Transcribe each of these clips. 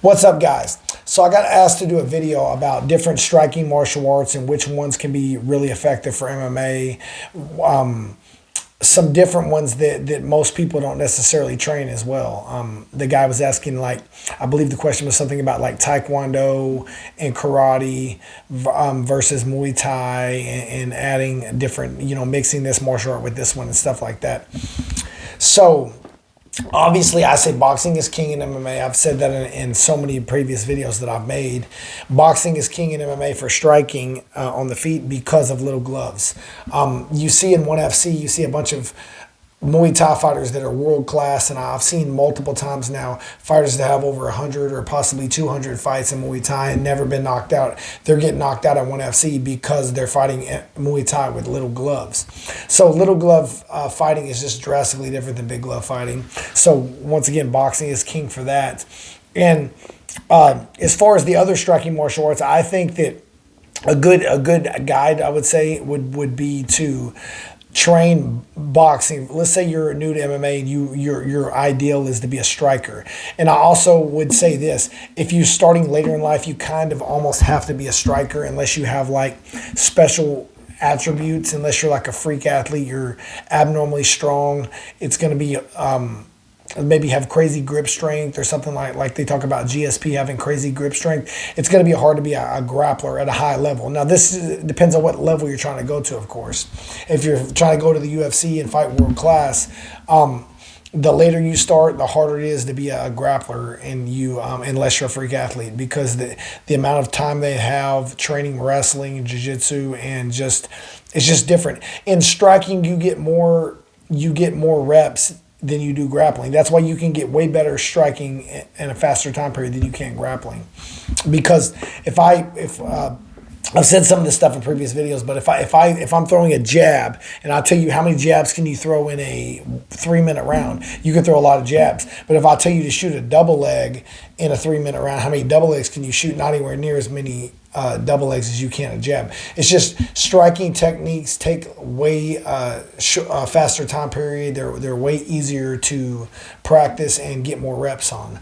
What's up, guys? So I got asked to do a video about different striking martial arts and which ones can be really effective for MMA. Some different ones that most people don't necessarily train as well. The guy was asking, like, I believe the question was something about like Taekwondo and karate versus Muay Thai and adding different, mixing this martial art with this one and stuff like that. So obviously, I say boxing is king in MMA. I've said that in so many previous videos that I've made. Boxing is king in MMA for striking on the feet because of little gloves. You see in 1FC, you see a bunch of Muay Thai fighters that are world class, and I've seen multiple times now fighters that have over 100 or possibly 200 fights in Muay Thai and never been knocked out. They're getting knocked out at 1FC because they're fighting Muay Thai with little gloves. So little glove fighting is just drastically different than big glove fighting. So once again, boxing is king for that. And as far as the other striking martial arts, I think that a good guide, I would say, would be to train boxing. Let's say you're new to MMA and your ideal is to be a striker. And I also would say this: if you're starting later in life, you kind of almost have to be a striker unless you have like special attributes. Unless you're like a freak athlete, you're abnormally strong. It's going to be maybe have crazy grip strength or something like they talk about GSP having crazy grip strength. It's going to be hard to be a grappler at a high level. Now, this depends on what level you're trying to go to, of course. If you're trying to go to the UFC and fight world class, the later you start, the harder it is to be a grappler, and unless you're a freak athlete, because the amount of time they have training wrestling, jiu-jitsu, and it's just different. In striking, you get more reps than you do grappling. That's why you can get way better striking in a faster time period than you can grappling. Because if I've said some of this stuff in previous videos, but if I'm throwing a jab and I tell you how many jabs can you throw in a 3-minute round, you can throw a lot of jabs. But if I tell you to shoot a double leg in a 3-minute round, how many double legs can you shoot? Not anywhere near as many double legs as you can a jab. It's just striking techniques take way faster time period. They're way easier to practice and get more reps on.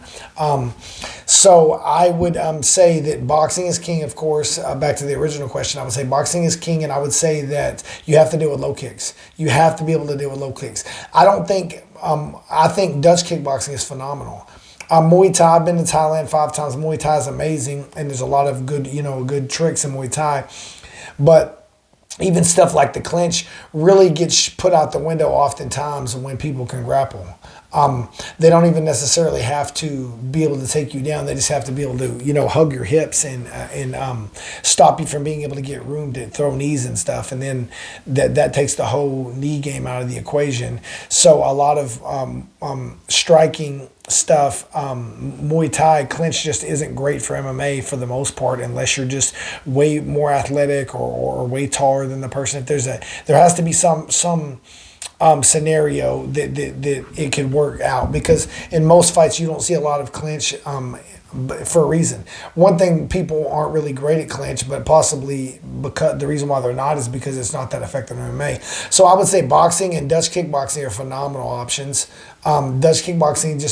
So I would say that boxing is king, of course. Back to the original question, I would say boxing is king, and I would say that you have to deal with low kicks. You have to be able to deal with low kicks. I think Dutch kickboxing is phenomenal. Muay Thai, I've been to Thailand 5 times. Muay Thai is amazing, and there's a lot of good tricks in Muay Thai. But even stuff like the clinch really gets put out the window oftentimes when people can grapple. They don't even necessarily have to be able to take you down. They just have to be able to, hug your hips and stop you from being able to get room to throw knees and stuff. And then that takes the whole knee game out of the equation. So a lot of striking stuff, Muay Thai clinch just isn't great for MMA for the most part, unless you're just way more athletic or way taller than the person. If there has to be some scenario that it could work out, because in most fights you don't see a lot of clinch for a reason. One thing, people aren't really great at clinch, but possibly because the reason why they're not is because it's not that effective in MMA. So I would say boxing and Dutch kickboxing are phenomenal options. Dutch kickboxing,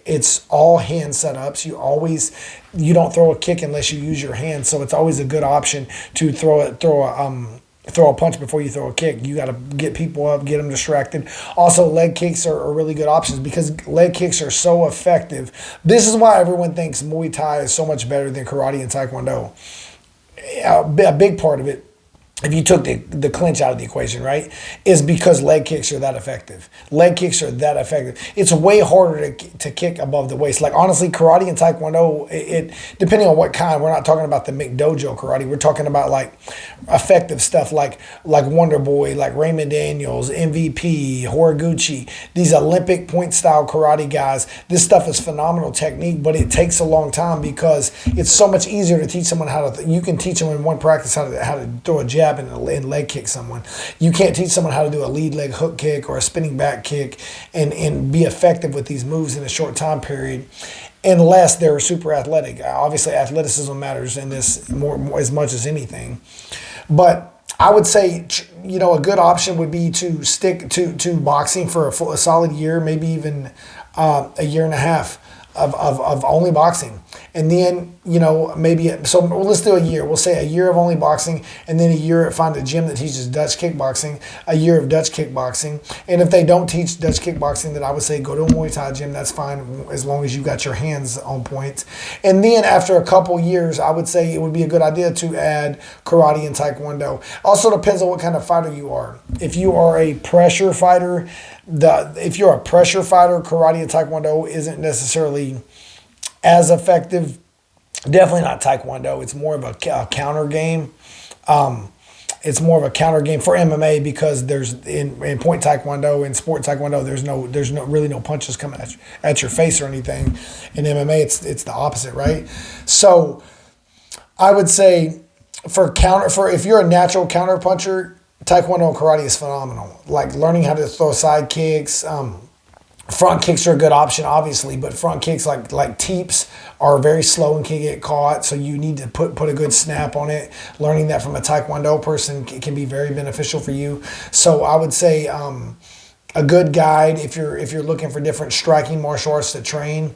it's all hand setups. You don't throw a kick unless you use your hands, so it's always a good option to throw a punch before you throw a kick. You got to get people up, get them distracted. Also, leg kicks are really good options because leg kicks are so effective. This is why everyone thinks Muay Thai is so much better than karate and Taekwondo. A big part of it, if you took the clinch out of the equation, right, is because leg kicks are that effective. Leg kicks are that effective. It's way harder to kick above the waist. Like, honestly, karate and Taekwondo, depending on what kind, we're not talking about the McDojo karate. We're talking about, like, effective stuff like Wonder Boy, like Raymond Daniels, MVP, Horiguchi, these Olympic point-style karate guys. This stuff is phenomenal technique, but it takes a long time because it's so much easier to teach someone you can teach them in one practice how to throw a jab and leg kick someone. You can't teach someone how to do a lead leg hook kick or a spinning back kick and be effective with these moves in a short time period unless they're super athletic. Obviously, athleticism matters in this as much as anything. But I would say, a good option would be to stick to boxing for a solid year, maybe even a year and a half. of only boxing. And then, you know, maybe, so let's do a year. We'll say a year of only boxing, and then a year, find a gym that teaches Dutch kickboxing, a year of Dutch kickboxing. And if they don't teach Dutch kickboxing, then I would say go to a Muay Thai gym. That's fine, as long as you got your hands on point. And then after a couple years, I would say it would be a good idea to add karate and taekwondo. Also depends on what kind of fighter you are. If you are a pressure fighter, karate and taekwondo isn't necessarily as effective. Definitely not taekwondo. It's more of a counter game. It's more of a counter game for MMA, because there's in point taekwondo, in sport taekwondo, there's really no punches coming at your face or anything. In MMA, it's the opposite, right? So I would say for if you're a natural counter puncher, taekwondo and karate is phenomenal. Like learning how to throw side kicks. Front kicks are a good option, obviously, but front kicks like teeps are very slow and can get caught, so you need to put a good snap on it. Learning that from a taekwondo person can be very beneficial for you. So I would say a good guide, if you're looking for different striking martial arts to train,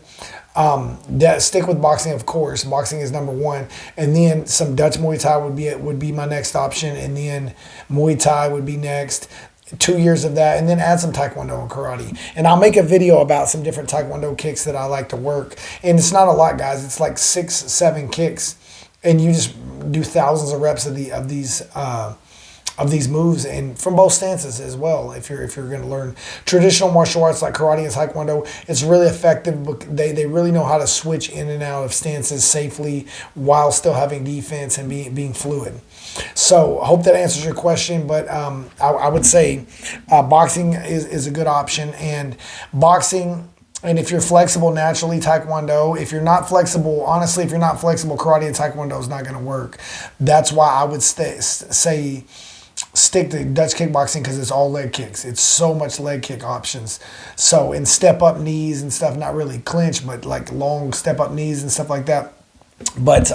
stick with boxing, of course. Boxing is number one, and then some Dutch Muay Thai would be my next option, and then Muay Thai would be next. 2 years of that, and then add some taekwondo and karate. And I'll make a video about some different taekwondo kicks that I like to work. And it's not a lot, guys. It's like 6-7 kicks, and you just do thousands of reps of these moves, and from both stances as well. If you're going to learn traditional martial arts like karate and taekwondo, it's really effective. They really know how to switch in and out of stances safely while still having defense and being fluid. So I hope that answers your question, but I would say boxing is a good option, and boxing. And if you're flexible naturally, taekwondo. If you're not flexible, honestly, karate and taekwondo is not going to work. That's why I would say stick to Dutch kickboxing, because it's all leg kicks. It's so much leg kick options. So, and step up knees and stuff, not really clinch, but like long step up knees and stuff like that. But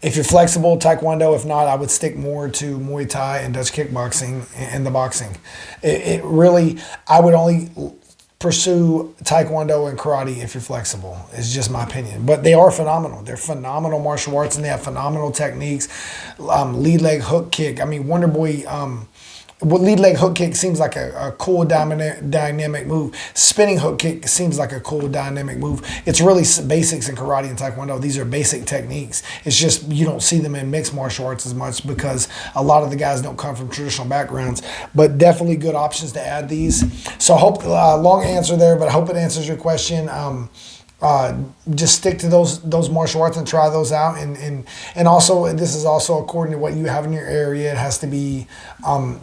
if you're flexible, taekwondo. If not, I would stick more to Muay Thai and Dutch kickboxing and the boxing. It really, I would only pursue taekwondo and karate if you're flexible. It's just my opinion, but they are phenomenal. They're phenomenal martial arts, and they have phenomenal techniques. Lead leg hook kick. I mean, Wonder Boy. Lead leg hook kick seems like a cool dynamic move. Spinning hook kick seems like a cool dynamic move. It's really basics in karate and taekwondo. These are basic techniques. It's just you don't see them in mixed martial arts as much, because a lot of the guys don't come from traditional backgrounds. But definitely good options to add these. So I hope, long answer there, but I hope it answers your question. Just stick to those martial arts and try those out, and also, this is also according to what you have in your area. It has to be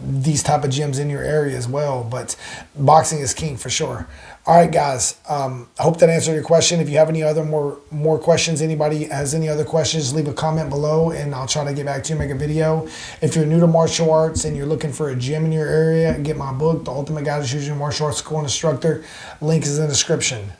these type of gyms in your area as well, but boxing is king for sure. All right, guys, I hope that answered your question. If you have any other more questions, anybody has any other questions, leave a comment below, and I'll try to get back to you, make a video. If you're new to martial arts and you're looking for a gym in your area, get my book, The Ultimate Guide to Choosing Martial Arts School and Instructor. Link is in the description.